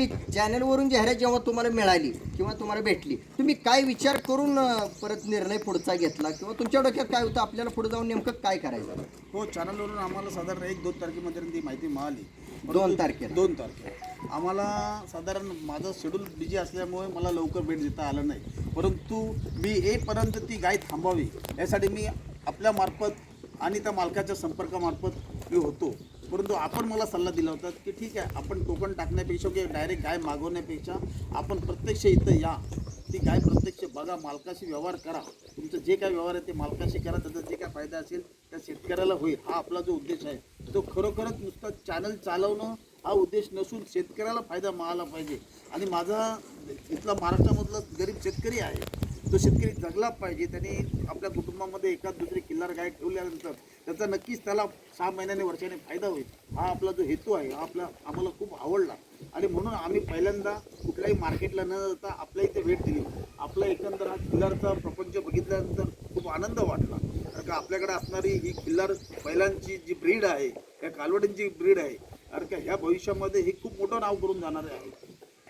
चॅनलवरून जाहिरात जेव्हा तुम्हाला मिळाली किंवा तुम्हाला भेटली, तुम्ही काय विचार करून परत निर्णय पुढचा घेतला किंवा तुमच्या डोक्यात काय होतं आपल्याला पुढे जाऊन नेमकं काय करायचं? हो, चॅनलवरून आम्हाला साधारण 1-2 तारखेमध्ये ती माहिती मिळाली. 2 तारखेला 2 तारखेला आम्हाला साधारण माझं शेड्यूल बिझी असल्यामुळे मला लवकर भेट देता आलं नाही, परंतु मी येईपर्यंत ती गाय थांबावी यासाठी मी आपल्यामार्फत आणि त्या मालकाच्या संपर्कामार्फत मी होतो. परंतु आपण मला सल्ला दिला होता की ठीक आहे, आपण टोकन टाकण्यापेक्षा किंवा डायरेक्ट गाय मागवण्यापेक्षा आपण प्रत्यक्ष इथं या, ती गाय प्रत्यक्ष बघा, मालकाशी व्यवहार करा, तुमचं जे काय व्यवहार आहे ते मालकाशी करा, त्याचा जे काय फायदा असेल त्या शेतकऱ्याला होईल, हा आपला जो उद्देश आहे. तो खरोखरच नुसता चॅनल चालवणं हा उद्देश नसून शेतकऱ्याला फायदा मिळाला पाहिजे. आणि माझा इथला महाराष्ट्रामधला गरीब शेतकरी आहे, तो शेतकरी जगला पाहिजे. त्याने आपल्या कुटुंबामध्ये एखाद दुसरी किल्लार गाय ठेवल्यानंतर त्याचा नक्कीच त्याला 6 महिन्याने वर्षाने फायदा होईल. हा आपला जो हेतू आहे हा आम्हाला खूप आवडला आणि म्हणून आम्ही पहिल्यांदा कुठल्याही मार्केटला न जाता आपल्या इथे भेट दिली. आपला एकंदर हा खिल्लारचा प्रपंच बघितल्यानंतर खूप आनंद वाटला. कारण का आपल्याकडे असणारी ही खिल्लार बैलांची जी ब्रीड आहे, या कालवडींची ब्रीड आहे, कारण का ह्या भविष्यामध्ये हे खूप मोठं नाव करून जाणार आहे.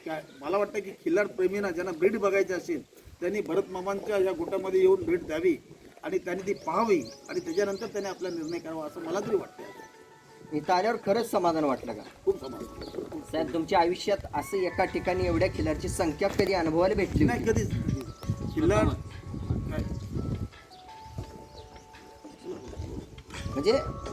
काय मला वाटतं की खिल्लार प्रेमींना ज्यांना ब्रीड बघायची असेल त्यांनी भरत मामांच्या या गोटामध्ये येऊन भेट द्यावी आणि त्यांनी ती पाहावी आणि त्याच्यानंतर त्याने आपला निर्णय करावा असं मला तरी वाटतं. इथं आल्यावर खरंच समाधान वाटलं का? खूप समाधान. साहेब, तुमच्या आयुष्यात असं एका ठिकाणी एवढ्या खिल्लारची संख्या कधी अनुभवायला भेटली नाही, कधीच खिल्लार म्हणजे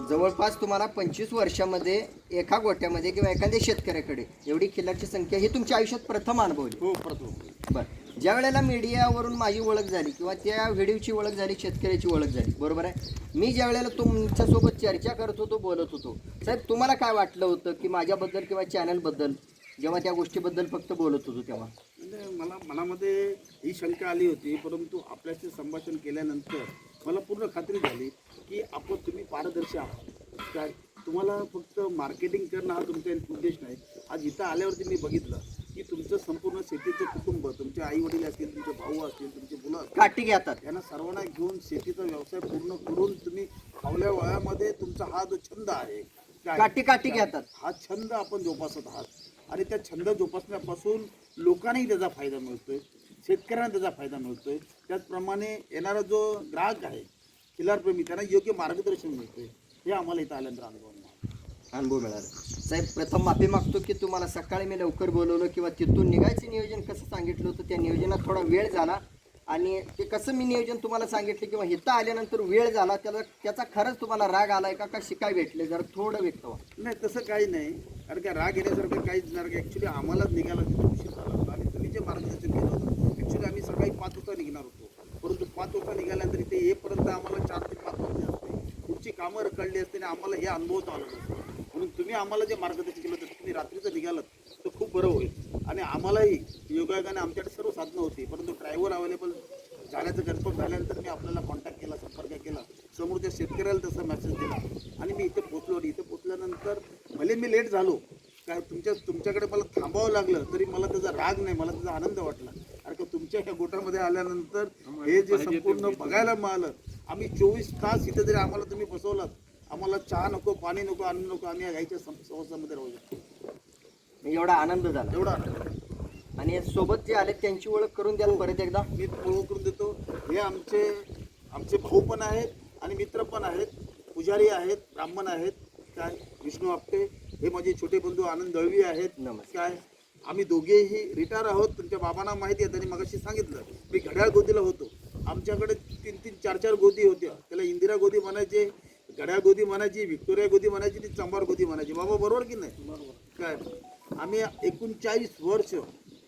जवळपास तुम्हाला 25 वर्षामध्ये एका गोट्यामध्ये किंवा एखाद्या शेतकऱ्याकडे एवढी खिल्लारची संख्या ही तुमच्या आयुष्यात प्रथम अनुभवली? हो, प्रथम. बरं, ज्या वेळेला मीडियावरून माझी ओळख झाली किंवा त्या व्हिडिओची ओळख झाली, शेतकऱ्याची ओळख झाली, बरोबर आहे, मी ज्या वेळेला तुमच्यासोबत चर्चा करत होतो, बोलत होतो, साहेब तुम्हाला काय वाटलं होतं की माझ्याबद्दल किंवा चॅनलबद्दल जेव्हा त्या गोष्टीबद्दल फक्त बोलत होतो तेव्हा? म्हणजे मला मनामध्ये ही शंका आली होती, परंतु आपल्याशी संभाषण केल्यानंतर मला पूर्ण खात्री झाली की तुम्ही पारदर्शी आहात. काय तुम्हाला फक्त मार्केटिंग करणं हा तुमचा उद्देश नाही. आज इथं आल्यावरती मी बघितलं की तुमचं संपूर्ण शेतीचं कुटुंब, तुमचे आई वडील असतील, तुमचे भाऊ असतील, तुमचे मुलं असतील, काठी घेतात, यांना सर्वांना घेऊन शेतीचा व्यवसाय पूर्ण करून तुम्ही फावल्या वयामध्ये तुमचा हा जो छंद आहे काठी घेतात, हा छंद आपण जोपासत आहात आणि त्या छंद जोपासण्यापासून लोकांनाही त्याचा फायदा मिळतोय, शेतकऱ्यांना त्याचा फायदा मिळतोय. त्याचप्रमाणे येणारा जो ग्राहक आहे खिल्लारप्रेमी त्यांना योग्य मार्गदर्शन मिळतंय. हे आम्हाला इथं आल्यानंतर अनुभव मिळाला. साहेब, प्रथम माफी मागतो की तुम्हाला सकाळी मी लवकर बोलवलं किंवा तिथून निघायचं नियोजन कसं सांगितलं होतं, त्या नियोजनात थोडा वेळ झाला आणि ते कसं मी नियोजन तुम्हाला सांगितलं किंवा इथं आल्यानंतर वेळ झाला त्याचा खरंच तुम्हाला राग आलाय का शिकाय भेटले? जरा थोडं व्यक्त व्हा. नाही, तसं काही नाही. कारण का राग येण्यासारखं काहीच नाही. की ॲक्च्युली आम्हालाच निघायला तिथे उशीर झाला होता आणि तुम्ही जे मार्गदर्शन केलं होतं, ॲक्च्युली आम्ही सकाळी 5 वाजता निघणार होतो, परंतु 5 वाजता निघाल्यानंतर इथे येईपर्यंत आम्हाला 4 ते 5 वाजले असते. पुढची कामं रखडली असते आणि आम्हाला हे अनुभवता आलं नसतं. म्हणून तुम्ही आम्हाला जे मार्गदर्शन केलं होतं, तुम्ही रात्रीचं निघालात तर खूप बरं होईल. आणि आम्हालाही योगायोगाने आमच्याकडे सर्व साधनं होती, परंतु ड्रायव्हर अवेलेबल झाल्याचं कन्फर्म झाल्यानंतर मी आपल्याला कॉन्टॅक्ट केला, संपर्क केला, समोरच्या शेतकऱ्याला तसा मेसेज दिला आणि मी इथे पोचलो. आणि इथे पोचल्यानंतर भले मी लेट झालो, काय तुमच्याकडे मला थांबावं लागलं तरी मला त्याचा राग नाही, मला त्याचा आनंद वाटला. कारण का तुमच्या ह्या गोटामध्ये आल्यानंतर हे जे संपूर्ण बघायला मिळालं. आम्ही 24 तास इथे जरी आम्हाला तुम्ही बसवलात, आम्हाला चहा नको, पाणी नको, अन्न नको, आम्ही या गाईच्या संवासामध्ये राहू शकतो. एवढा आनंद झाला, एवढा आनंद. आणि सोबत जे आले त्यांची ओळख करून द्या परत एकदा. मी ओळख करून देतो. हे आमचे भाऊ पण आहेत आणि मित्र पण आहेत, पुजारी आहेत, ब्राह्मण आहेत, काय विष्णू आपटे, हे माझे छोटे बंधू आनंद दळवी आहेत. काय आम्ही दोघेही रिटायर आहोत. तुमच्या बाबांना माहिती आहे, त्यांनी मगाशी सांगितलं मी घड्याळ गोदीला होतो. आमच्याकडे 3-3, 4-4 गोदी होत्या. त्याला इंदिरा गोदी म्हणायचे, घड्याळ गोदी म्हणायची, व्हिक्टोरिया गोदी म्हणायची, ती चांभार गोदी म्हणायची. बाबा बरोबर की नाही? बरोबर. काय आम्ही 39 वर्ष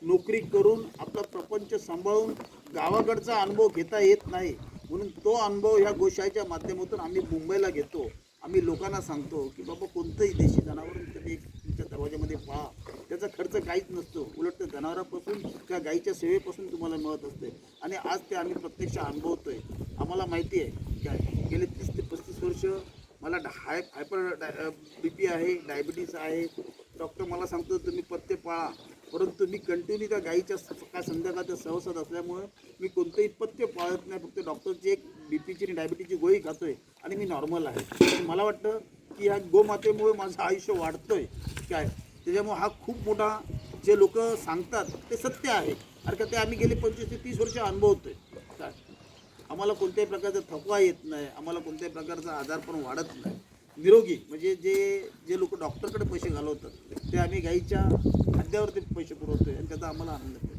नोकरी करून आपला प्रपंच सांभाळून गावाकडचा अनुभव घेता येत नाही, म्हणून तो अनुभव ह्या गोशाळेच्या माध्यमातून आम्ही मुंबईला घेतो. आम्ही लोकांना सांगतो की बाबा कोणतंही देशी जनावर तुम्ही तुमच्या दरवाज्यामध्ये पहा, त्याचा खर्च काहीच नसतो, उलट त्या जनावरापासून त्या गाईच्या सेवेपासून तुम्हाला मिळत असते. आणि आज ते आम्ही प्रत्यक्ष अनुभवतोय. आम्हाला माहिती आहे काय गेले 30 ते 35 वर्ष मला हायपर BP आहे, डायबिटीस आहे. डॉक्टर मला सांगतो तुम्ही पथ्य पाळा, परंतु मी कंटिन्यू त्या गाईच्या सकाळ संध्याकाळच्या सहवासात असल्यामुळे मी कोणतंही पथ्य पाळत नाही. फक्त डॉक्टरची एक BPची आणि डायबिटीसची गोळी खातोय आणि मी नॉर्मल आहे. मला वाटतं की ह्या गोमातेमुळे माझं आयुष्य वाढतोय. काय त्याच्यामुळे हा खूप मोठा जे लोक सांगतात ते सत्य आहे. कारण का ते आम्ही गेले 25 ते 30 वर्ष अनुभवतोय. काय आम्हाला कोणत्याही प्रकारचा थकवा येत नाही, आम्हाला कोणत्याही प्रकारचा आजार पण वाढत नाही. निरोगी म्हणजे जे लोक डॉक्टरकडे पैसे घालवतात ते आम्ही गाईच्या खाद्यावरती पैसे पुरवतोय आणि त्याचा आम्हाला आनंद आहे.